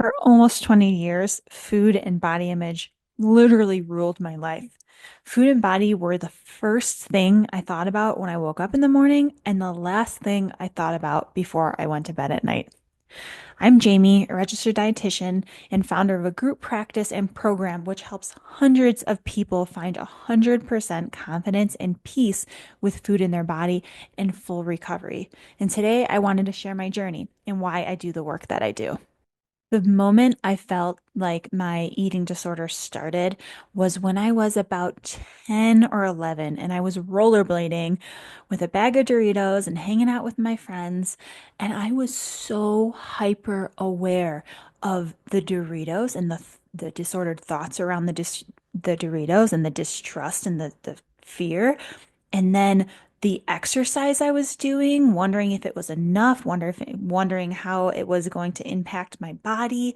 For almost 20 years, food and body image literally ruled my life. Food and body were the first thing I thought about when I woke up in the morning and the last thing I thought about before I went to bed at night. I'm Jamie, a registered dietitian and founder of a group practice and program which helps hundreds of people find 100% confidence and peace with food in their body and full recovery. And today I wanted to share my journey and why I do the work that I do. The moment I felt like my eating disorder started was when I was about 10 or 11 and I was rollerblading with a bag of Doritos and hanging out with my friends. And I was so hyper aware of the Doritos and the disordered thoughts around the Doritos and the distrust and the fear. And then the exercise I was doing, wondering if it was enough, wondering how it was going to impact my body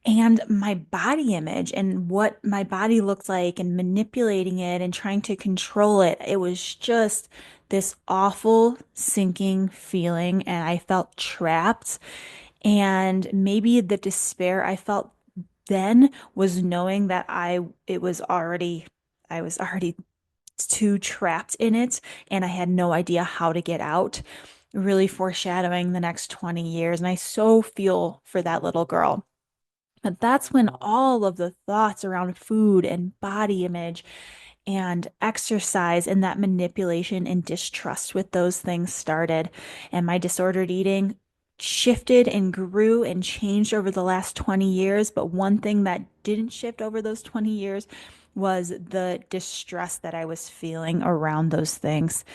and my body image and what my body looked like and manipulating it and trying to control it. It was just this awful sinking feeling, and I felt trapped. And maybe the despair I felt then was knowing that I was already too trapped in it and I had no idea how to get out, really foreshadowing the next 20 years. And I so feel for that little girl. But that's when all of the thoughts around food and body image and exercise and that manipulation and distrust with those things started. And my disordered eating shifted and grew and changed over the last 20 years. But one thing that didn't shift over those 20 years was the distress that I was feeling around those things.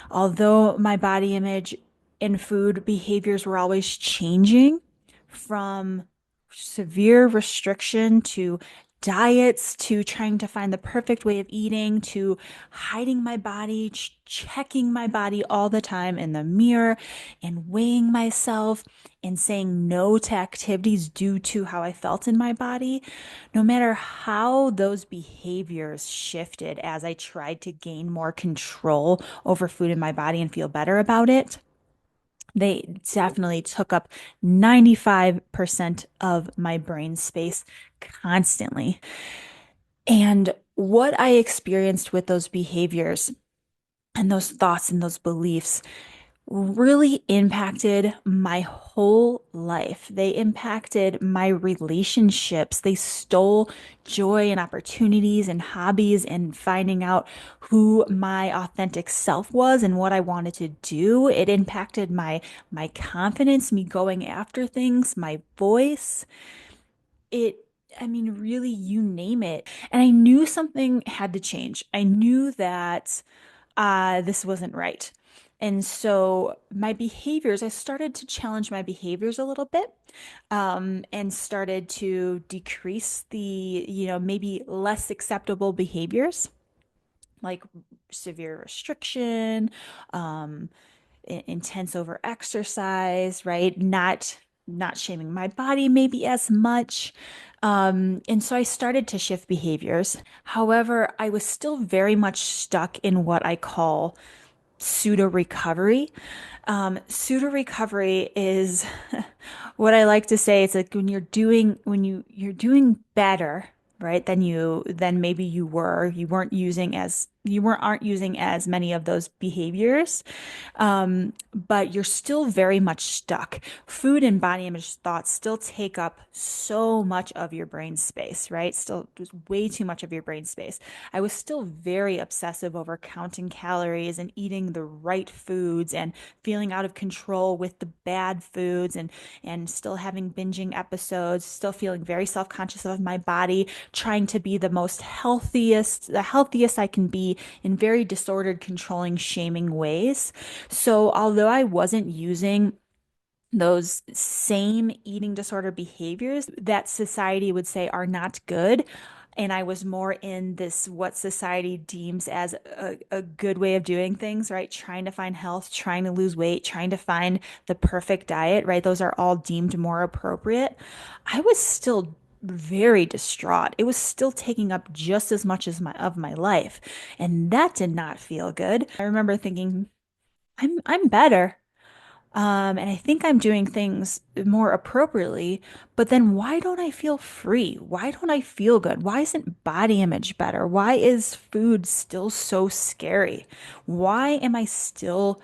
Although my body image and food behaviors were always changing from severe restriction to diets to trying to find the perfect way of eating to hiding my body, checking my body all the time in the mirror and weighing myself and saying no to activities due to how I felt in my body. No matter how those behaviors shifted as I tried to gain more control over food in my body and feel better about it, they definitely took up 95% of my brain space constantly. And what I experienced with those behaviors and those thoughts and those beliefs really impacted my whole life. They impacted my relationships. They stole joy and opportunities and hobbies and finding out who my authentic self was and what I wanted to do. It impacted my confidence, me going after things, my voice. It I mean, really, you name it. And I knew something had to change. I knew that this wasn't right. And so my behaviors, I started to challenge my behaviors a little bit, and started to decrease maybe less acceptable behaviors like severe restriction, um, intense over exercise, right? Not shaming my body maybe as much. And so I started to shift behaviors. However, I was still very much stuck in what I call pseudo-recovery. Pseudo-recovery is what I like to say. It's like when you're doing better, right? Than maybe you aren't using as many of those behaviors, but you're still very much stuck. Food and body image thoughts still take up so much of your brain space, right? Still just way too much of your brain space. I was still very obsessive over counting calories and eating the right foods and feeling out of control with the bad foods and still having binging episodes, still feeling very self-conscious of my body, trying to be the healthiest I can be in very disordered, controlling, shaming ways. So, although I wasn't using those same eating disorder behaviors that society would say are not good, and I was more in this what society deems as a good way of doing things, right? Trying to find health, trying to lose weight, trying to find the perfect diet, right? Those are all deemed more appropriate. I was still very distraught. It was still taking up just as much as my life, and that did not feel good. I remember thinking, I'm better. And I think I'm doing things more appropriately, but then why don't I feel free? Why don't I feel good? Why isn't body image better? Why is food still so scary? Why am I still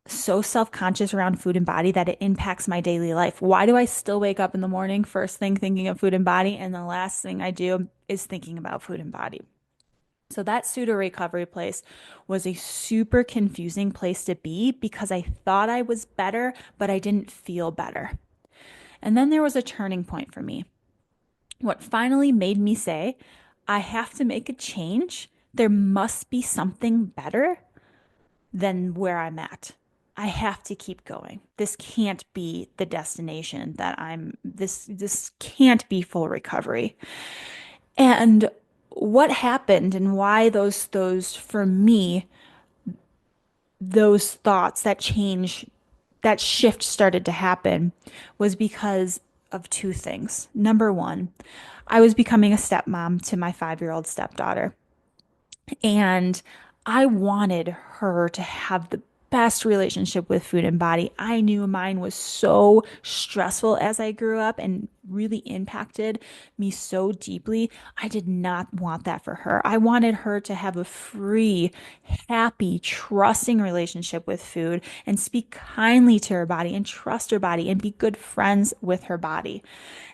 so self-conscious around food and body that it impacts my daily life? Why do I still wake up in the morning, first thing thinking of food and body, and the last thing I do is thinking about food and body? So that pseudo recovery place was a super confusing place to be because I thought I was better, but I didn't feel better. And then there was a turning point for me. What finally made me say, I have to make a change. There must be something better than where I'm at. I have to keep going. This can't be the destination that this can't be full recovery. And what happened and why those for me those thoughts, that change, that shift started to happen was because of two things. Number one, I was becoming a stepmom to my 5-year-old stepdaughter. And I wanted her to have the best relationship with food and body. I knew mine was so stressful as I grew up and really impacted me so deeply. I did not want that for her. I wanted her to have a free, happy, trusting relationship with food and speak kindly to her body and trust her body and be good friends with her body.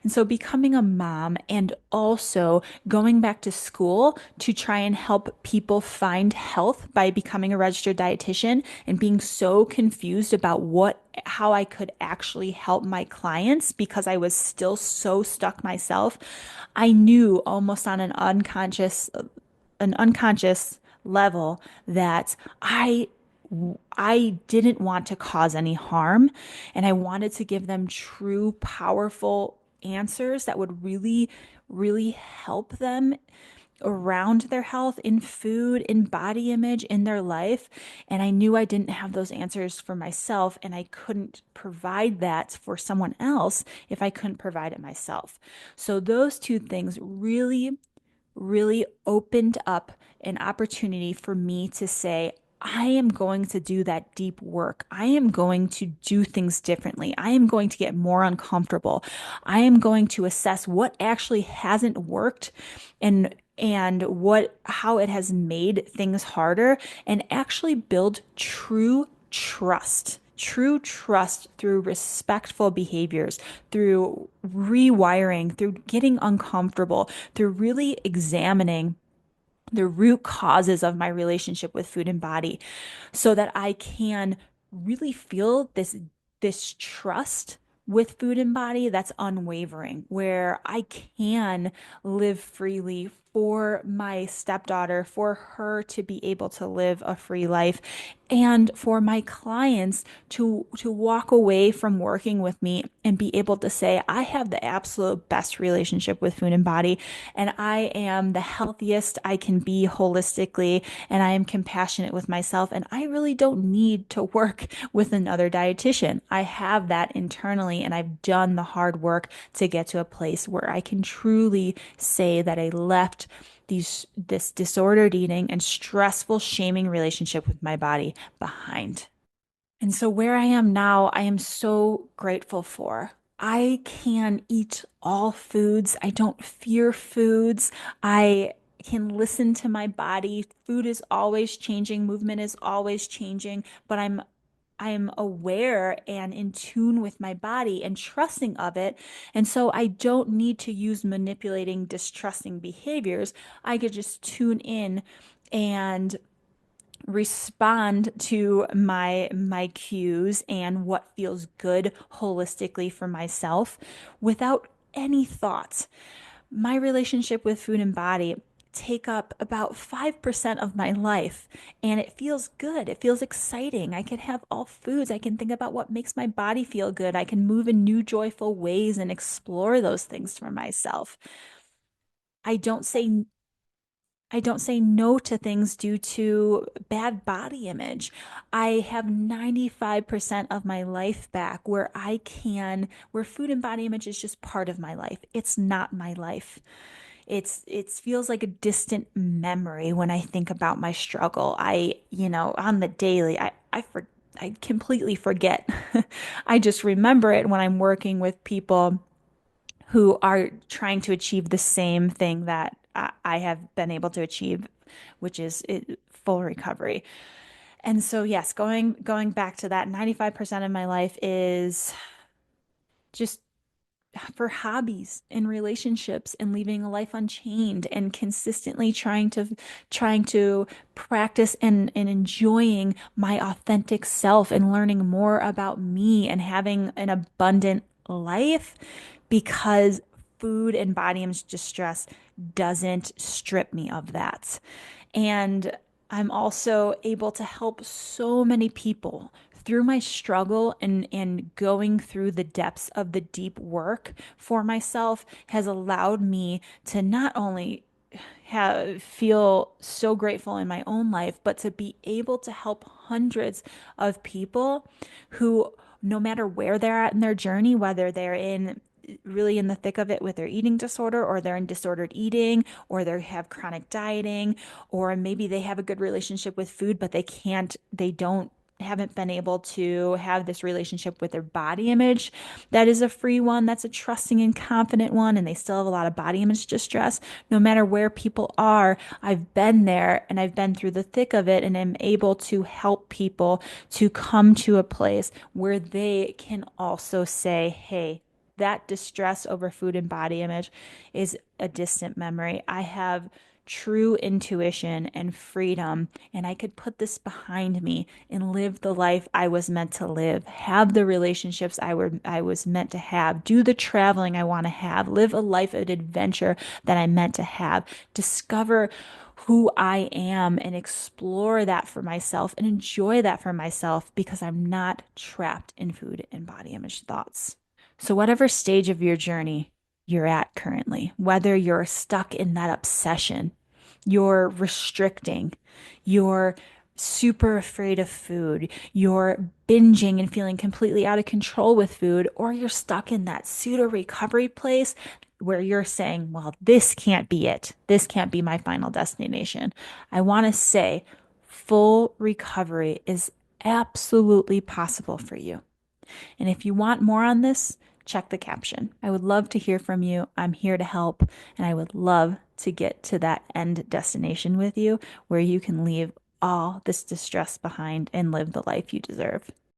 And so becoming a mom and also going back to school to try and help people find health by becoming a registered dietitian and being so confused about how I could actually help my clients because I was still so stuck myself. I knew almost on an unconscious level that I didn't want to cause any harm, and I wanted to give them true, powerful answers that would really, really help them around their health, in food, in body image, in their life. And I knew I didn't have those answers for myself, and I couldn't provide that for someone else if I couldn't provide it myself. So those two things really opened up an opportunity for me to say, I am going to do that deep work. I am going to do things differently. I am going to get more uncomfortable. I am going to assess what actually hasn't worked and what how it has made things harder and actually build true trust through respectful behaviors, through rewiring, through getting uncomfortable, through really examining the root causes of my relationship with food and body so that I can really feel this trust with food and body that's unwavering, where I can live freely for my stepdaughter, for her to be able to live a free life, and for my clients to walk away from working with me and be able to say, I have the absolute best relationship with food and body, and I am the healthiest I can be holistically, and I am compassionate with myself, and I really don't need to work with another dietitian. I have that internally, and I've done the hard work to get to a place where I can truly say that I left this disordered eating and stressful shaming relationship with my body behind. And so where I am now, I am so grateful for. I can eat all foods. I don't fear foods. I can listen to my body. Food is always changing, movement is always changing, but I'm aware and in tune with my body and trusting of it. And so I don't need to use manipulating, distrusting behaviors. I could just tune in and respond to my cues and what feels good holistically for myself without any thoughts. My relationship with food and body take up about 5% of my life, and it feels good. It feels exciting. I can have all foods. I can think about what makes my body feel good. I can move in new joyful ways and explore those things for myself. I don't say I don't say no to things due to bad body image. I have 95% of my life back where food and body image is just part of my life. It's not my life. It feels like a distant memory when I think about my struggle. On the daily, I completely forget. I just remember it when I'm working with people who are trying to achieve the same thing that I have been able to achieve, which is full recovery. And so, yes, going back to that, 95% of my life is just for hobbies and relationships and leaving a life unchained and consistently trying to practice and enjoying my authentic self and learning more about me and having an abundant life because food and body image distress doesn't strip me of that. And I'm also able to help so many people through my struggle and going through the depths of the deep work for myself has allowed me to not only feel so grateful in my own life, but to be able to help hundreds of people who, no matter where they're at in their journey, whether they're in really in the thick of it with their eating disorder, or they're in disordered eating, or they have chronic dieting, or maybe they have a good relationship with food, but they don't haven't been able to have this relationship with their body image. That is a free one. That's a trusting and confident one. And they still have a lot of body image distress. No matter where people are, I've been there and I've been through the thick of it and am able to help people to come to a place where they can also say, hey, that distress over food and body image is a distant memory. I have true intuition and freedom, and I could put this behind me and live the life I was meant to live, have the relationships I was meant to have, do the traveling I want to have, live a life of adventure that I'm meant to have, discover who I am and explore that for myself and enjoy that for myself because I'm not trapped in food and body image thoughts. So, whatever stage of your journey you're at currently, whether you're stuck in that obsession, you're restricting, you're super afraid of food, you're binging and feeling completely out of control with food, or you're stuck in that pseudo recovery place where you're saying, well, this can't be it. This can't be my final destination. I want to say full recovery is absolutely possible for you. And if you want more on this, check the caption. I would love to hear from you. I'm here to help, and I would love to get to that end destination with you where you can leave all this distress behind and live the life you deserve.